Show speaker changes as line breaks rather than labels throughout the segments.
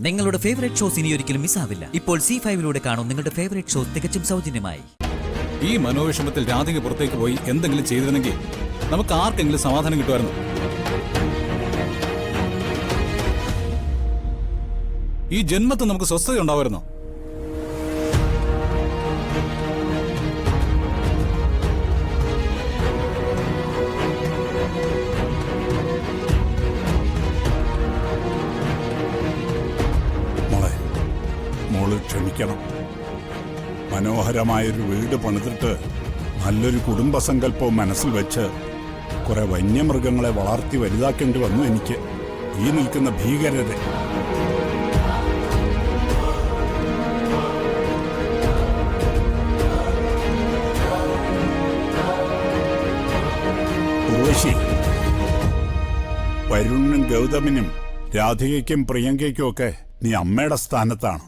നിങ്ങളുടെ favourite shows ഇനി ഒരിക്കലും മിസ്സാവില്ല. ഇപ്പോൾ C5 കാണും നിങ്ങളുടെ ഫേവറേറ്റ് ഷോസ് തികച്ചും സൗജന്യമായി.
ഈ മനോവിഷമത്തിൽ രാധിക പുറത്തേക്ക് പോയി എന്തെങ്കിലും ചെയ്തിരുന്നെങ്കിൽ നമുക്ക് ആർക്കെങ്കിലും സമാധാനം കിട്ടുമായിരുന്നു. ഈ ജന്മത്തിൽ നമുക്ക് സ്വസ്ഥത ഉണ്ടാവുമായിരുന്നോ?
മോള് ക്ഷമിക്കണം. മനോഹരമായൊരു വീട് പണിതിട്ട് നല്ലൊരു കുടുംബസങ്കല്പവും മനസ്സിൽ വെച്ച് കുറെ വന്യമൃഗങ്ങളെ വളർത്തി വലുതാക്കേണ്ടി വന്നു എനിക്ക്. ഈ നിൽക്കുന്ന ഭീകരരെ ഉർവശി, വരുണിനും ഗൗതമിനും രാധികയ്ക്കും പ്രിയങ്കയ്ക്കും ഒക്കെ നീ അമ്മയുടെ സ്ഥാനത്താണ്.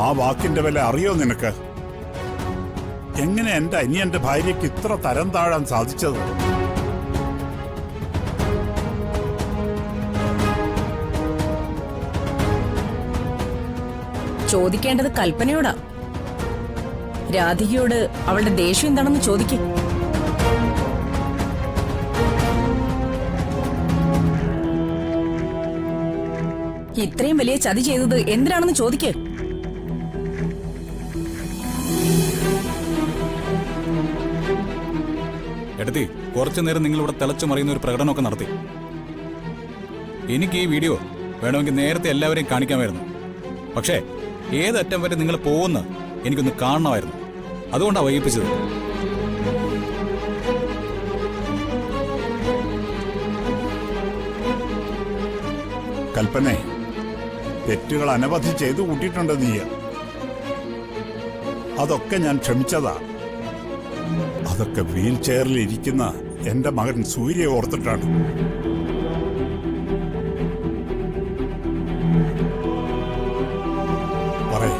ആ വാക്കിന്റെ വില അറിയോ നിനക്ക്? എങ്ങനെ എന്റെ അനിയന്റെ ഭാര്യയ്ക്ക് ഇത്ര തരം താഴാൻ സാധിച്ചത്?
ചോദിക്കേണ്ടത് കൽപ്പനയോടാ. രാധികയോട് അവളുടെ ദേഷ്യം എന്താണെന്ന് ചോദിക്കും. ഇത്രയും വലിയ ചതി ചെയ്തത് എന്തിനാണെന്ന് ചോദിക്ക്.
എടുത്തി കുറച്ചു നേരം നിങ്ങളിവിടെ തിളച്ചു മറിയുന്ന ഒരു പ്രകടനമൊക്കെ നടത്തി. എനിക്ക് ഈ വീഡിയോ വേണമെങ്കിൽ നേരത്തെ എല്ലാവരെയും കാണിക്കാമായിരുന്നു. പക്ഷേ ഏതറ്റം വരെ നിങ്ങൾ പോകുന്ന എനിക്കൊന്ന് കാണണമായിരുന്നു. അതുകൊണ്ടാണ് വൈകിപ്പിച്ചത്.
കൽപ്പനെ, തെറ്റുകൾ അനവധി ചെയ്തു കൂട്ടിയിട്ടുണ്ട് നീ. അതൊക്കെ ഞാൻ ക്ഷമിച്ചതാ. അതൊക്കെ വീൽ ചെയറിൽ ഇരിക്കുന്ന എന്റെ മകൻ സൂര്യ ഓർത്തിട്ടാണ്. പറയ്,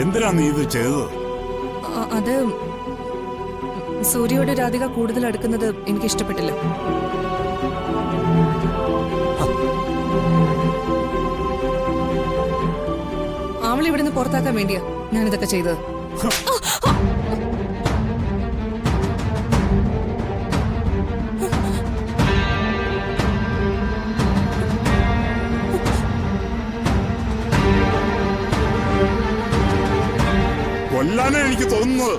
എന്തിനാ നീ ഇത് ചെയ്തത്?
അത് സൂര്യയോട് രാധിക കൂടുതൽ അടുക്കുന്നത് എനിക്ക് ഇഷ്ടപ്പെട്ടില്ല. അവളെ ഇവിടുന്ന് പുറത്താക്കാൻ വേണ്ടിയാ ഞാനിതൊക്കെ ചെയ്തത്.
കൊല്ലാനാ എനിക്ക് തോന്നുന്നത്.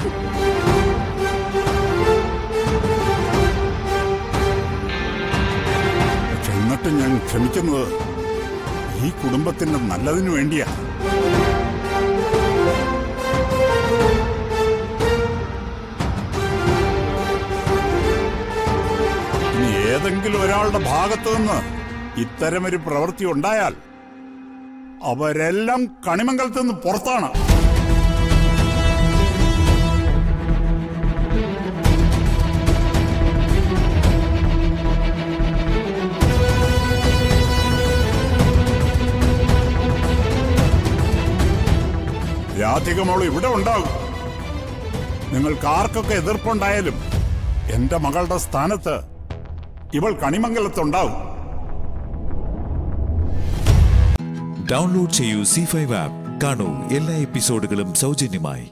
പക്ഷെ എന്നിട്ടും ഞാൻ ക്ഷമിക്കുന്നത് ഈ കുടുംബത്തിന്റെ നല്ലതിനു വേണ്ടിയാ. ഇനി ഏതെങ്കിലും ഒരാളുടെ ഭാഗത്തു നിന്ന് ഇത്തരമൊരു പ്രവൃത്തി ഉണ്ടായാൽ അവരെല്ലാം കണിമംഗലത്ത് നിന്ന് പുറത്താണ്. രാധിക മോള് ഇവിടെ ഉണ്ടാകും. നിങ്ങൾക്ക് ആർക്കൊക്കെ എതിർപ്പുണ്ടായാലും എന്റെ മകളുടെ സ്ഥാനത്ത് ഇവൾ കണിമംഗലത്തുണ്ടാവും.
ഡൗൺലോഡ് ചെയ്യൂ C5 ആപ്പ്. കാണൂ എല്ലാ എപ്പിസോഡുകളും സൗജന്യമായി.